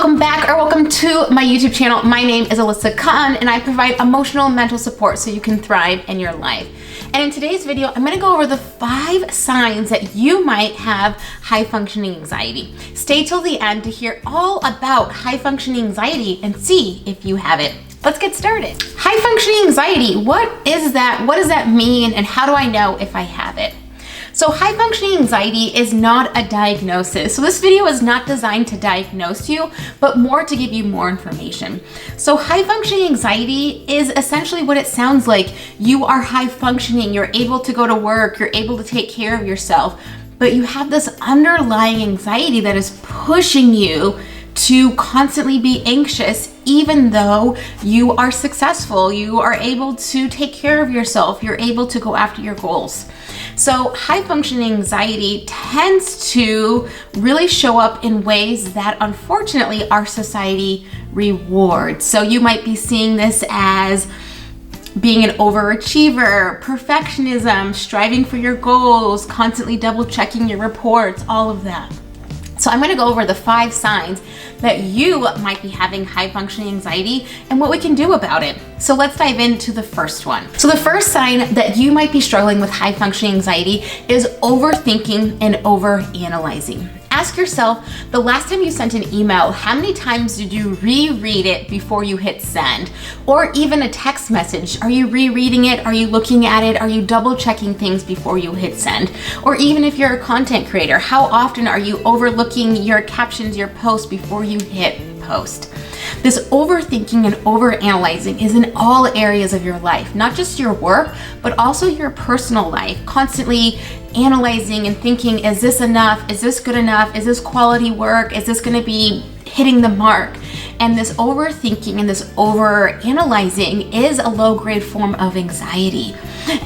welcome back or welcome to my YouTube channel. My name is Alyssa Cotten and I provide emotional and mental support so you can thrive in your life. And in today's video, I'm gonna go over the 5 signs that you might have high functioning anxiety. Stay till the end to hear all about high functioning anxiety and see if you have it. Let's get started. High functioning anxiety, what is that? What does that mean? And how do I know if I have it? So high functioning anxiety is not a diagnosis. So this video is not designed to diagnose you, but more to give you more information. So high functioning anxiety is essentially what it sounds like. You are high functioning, you're able to go to work, you're able to take care of yourself, but you have this underlying anxiety that is pushing you to constantly be anxious even though you are successful, you are able to take care of yourself, you're able to go after your goals. So high functioning anxiety tends to really show up in ways that unfortunately our society rewards. So you might be seeing this as being an overachiever, perfectionism, striving for your goals, constantly double checking your reports, all of that. So I'm gonna go over the 5 signs that you might be having high functioning anxiety and what we can do about it. So let's dive into the first one. So the first sign that you might be struggling with high functioning anxiety is overthinking and overanalyzing. Ask yourself, the last time you sent an email, how many times did you reread it before you hit send? Or even a text message, are you rereading it? Are you looking at it? Are you double checking things before you hit send? Or even if you're a content creator, how often are you overlooking your captions, your posts before you hit post? This overthinking and overanalyzing is in all areas of your life, not just your work, but also your personal life. Constantly analyzing and thinking, is this enough? Is this good enough? Is this quality work? Is this gonna be hitting the mark? And this overthinking and this overanalyzing is a low-grade form of anxiety.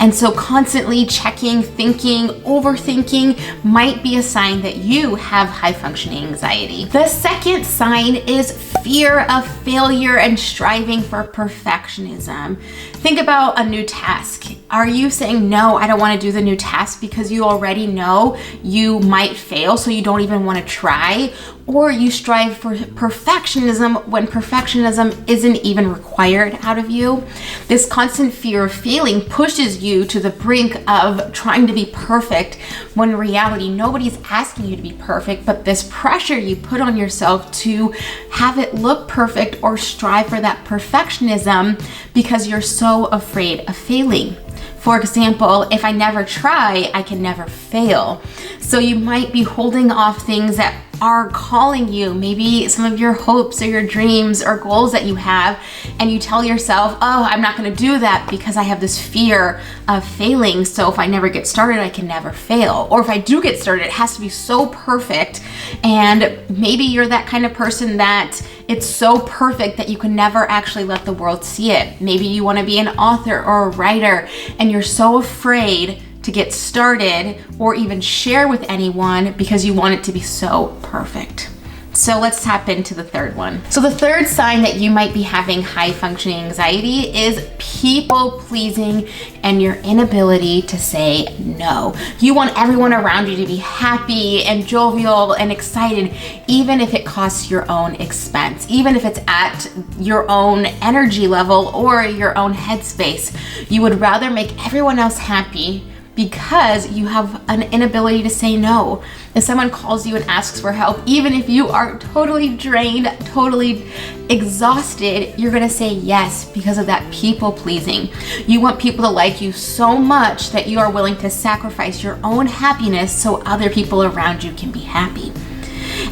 And so constantly checking, thinking, overthinking might be a sign that you have high functioning anxiety. The second sign is fear of failure and striving for perfectionism. Think about a new task. Are you saying, no, I don't want to do the new task because you already know you might fail, so you don't even want to try? Or you strive for perfectionism when perfectionism isn't even required out of you? This constant fear of failing pushes you to the brink of trying to be perfect, when in reality, nobody's asking you to be perfect, but this pressure you put on yourself to have it look perfect or strive for that perfectionism because you're so afraid of failing. For example, if I never try, I can never fail. So you might be holding off things that are calling you, maybe some of your hopes or your dreams or goals that you have, and you tell yourself, oh, I'm not gonna do that because I have this fear of failing, so if I never get started, I can never fail. Or if I do get started, it has to be so perfect, and maybe you're that kind of person that it's so perfect that you can never actually let the world see it. Maybe you wanna be an author or a writer, and you're so afraid to get started or even share with anyone because you want it to be so perfect. So let's tap into the third one. So the third sign that you might be having high functioning anxiety is people pleasing and your inability to say no. You want everyone around you to be happy and jovial and excited, even if it costs your own expense, even if it's at your own energy level or your own headspace. You would rather make everyone else happy because you have an inability to say no. If someone calls you and asks for help, even if you are totally drained, totally exhausted, you're gonna say yes because of that people pleasing. You want people to like you so much that you are willing to sacrifice your own happiness so other people around you can be happy.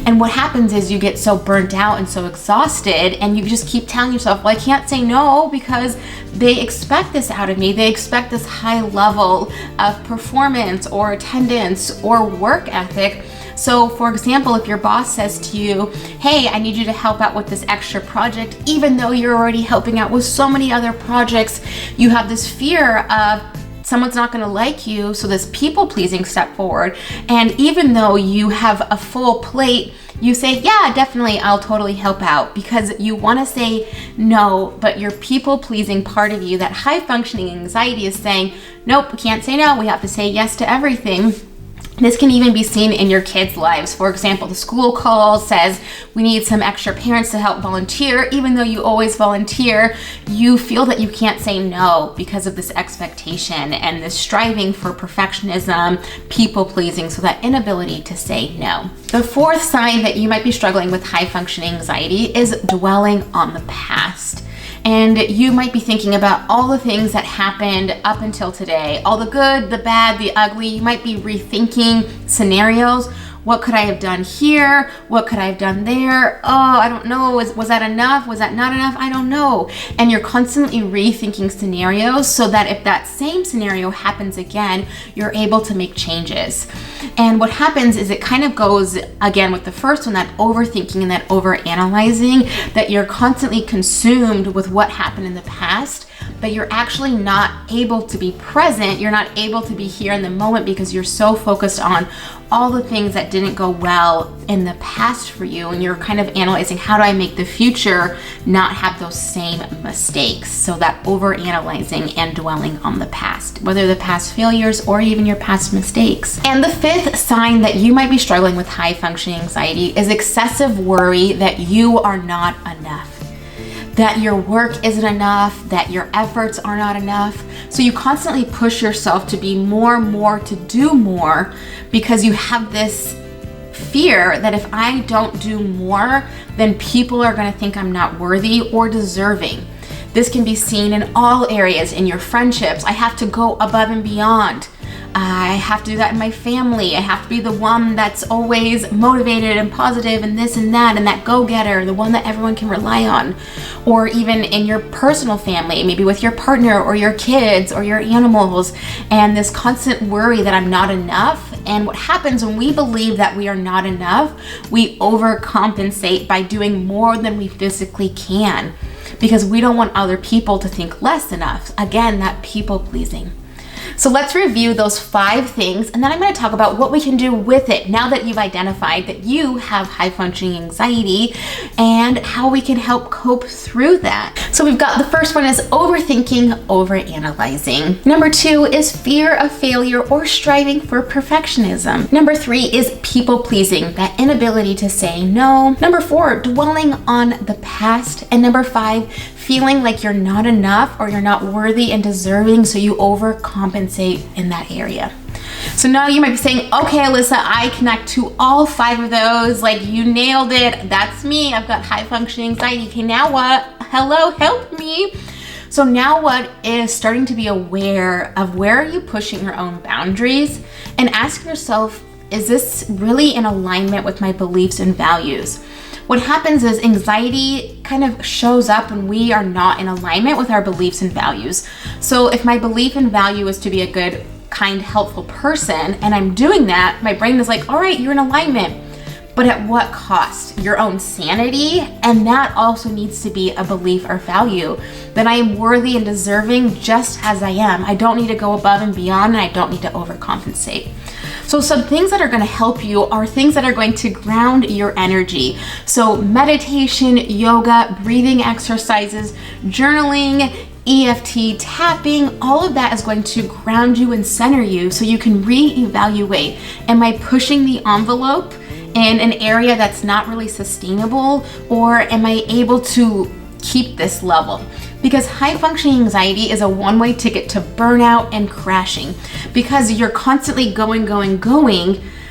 And what happens is you get so burnt out and so exhausted, and you just keep telling yourself, well, I can't say no because they expect this out of me. They expect this high level of performance or attendance or work ethic. So for example, if your boss says to you, hey, I need you to help out with this extra project, even though you're already helping out with so many other projects, you have this fear of someone's not gonna like you, so this people-pleasing step forward. And even though you have a full plate, you say, yeah, definitely, I'll totally help out, because you wanna say no, but your people-pleasing part of you, that high-functioning anxiety, is saying, nope, we can't say no, we have to say yes to everything. This can even be seen in your kids' lives. For example, the school call says we need some extra parents to help volunteer. Even though you always volunteer, you feel that you can't say no because of this expectation and this striving for perfectionism, people pleasing, so that inability to say no. The fourth sign that you might be struggling with high functioning anxiety is dwelling on the past. And you might be thinking about all the things that happened up until today, all the good, the bad, the ugly. You might be rethinking scenarios. What could I have done here? What could I have done there? Oh, I don't know. Was that enough? Was that not enough? I don't know. And you're constantly rethinking scenarios so that if that same scenario happens again, you're able to make changes. And what happens is it kind of goes again with the first one, that overthinking and that overanalyzing, that you're constantly consumed with what happened in the past, but you're actually not able to be present. You're not able to be here in the moment because you're so focused on all the things that didn't go well in the past for you, and you're kind of analyzing, how do I make the future not have those same mistakes? So that overanalyzing and dwelling on the past, whether the past failures or even your past mistakes. And the fifth sign that you might be struggling with high functioning anxiety is excessive worry that you are not enough, that your work isn't enough, that your efforts are not enough. So you constantly push yourself to be more, to do more, because you have this fear that if I don't do more, then people are gonna think I'm not worthy or deserving. This can be seen in all areas, in your friendships. I have to go above and beyond. I have to do that in my family. I have to be the one that's always motivated and positive and this and that go-getter, the one that everyone can rely on. Or even in your personal family, maybe with your partner or your kids or your animals, and this constant worry that I'm not enough. And what happens when we believe that we are not enough, we overcompensate by doing more than we physically can, because we don't want other people to think less than us. Again, that people pleasing. So let's review those 5 things, and then I'm going to talk about what we can do with it now that you've identified that you have high functioning anxiety, and how we can help cope through that. So we've got the first one is overthinking, overanalyzing. Number 2 is fear of failure or striving for perfectionism. Number 3 is people pleasing, that inability to say no. Number 4, dwelling on the past. And number 5, feeling like you're not enough or you're not worthy and deserving, so you overcompensate in that area. So now you might be saying, okay, Alyssa, I connect to all 5 of those. Like, you nailed it. That's me. I've got high functioning anxiety. Okay, now what? Hello, help me. So now what is starting to be aware of where are you pushing your own boundaries, and ask yourself, is this really in alignment with my beliefs and values? What happens is anxiety kind of shows up when we are not in alignment with our beliefs and values. So if my belief and value is to be a good, kind, helpful person, and I'm doing that, my brain is like, all right, you're in alignment. But at what cost? Your own sanity, and that also needs to be a belief or value, that I am worthy and deserving just as I am. I don't need to go above and beyond, and I don't need to overcompensate. So some things that are going to help you are things that are going to ground your energy. So meditation, yoga, breathing exercises, journaling, EFT tapping, all of that is going to ground you and center you so you can reevaluate. Am I pushing the envelope in an area that's not really sustainable, or am I able to keep this level? Because high functioning anxiety is a one-way ticket to burnout and crashing. Because you're constantly going,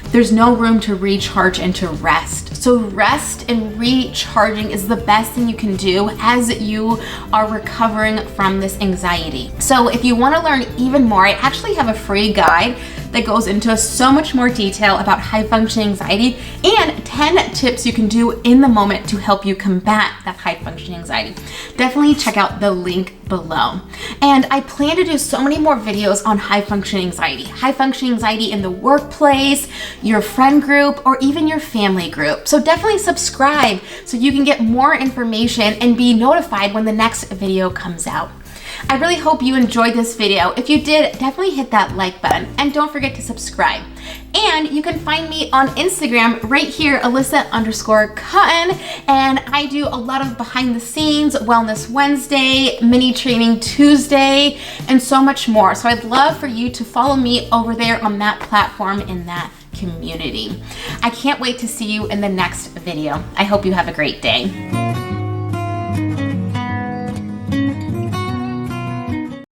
there's no room to recharge and to rest. So rest and recharging is the best thing you can do as you are recovering from this anxiety. So if you want to learn even more, I actually have a free guide that goes into so much more detail about high functioning anxiety and 10 tips you can do in the moment to help you combat that high functioning anxiety. Definitely check out the link below. And I plan to do so many more videos on high functioning anxiety in the workplace, your friend group, or even your family group. So definitely subscribe so you can get more information and be notified when the next video comes out. I really hope you enjoyed this video. If you did, definitely hit that like button and don't forget to subscribe. And you can find me on Instagram right here, Alyssa_Cotten. And I do a lot of behind the scenes, Wellness Wednesday, mini training Tuesday, and so much more. So I'd love for you to follow me over there on that platform, in that community. I can't wait to see you in the next video. I hope you have a great day.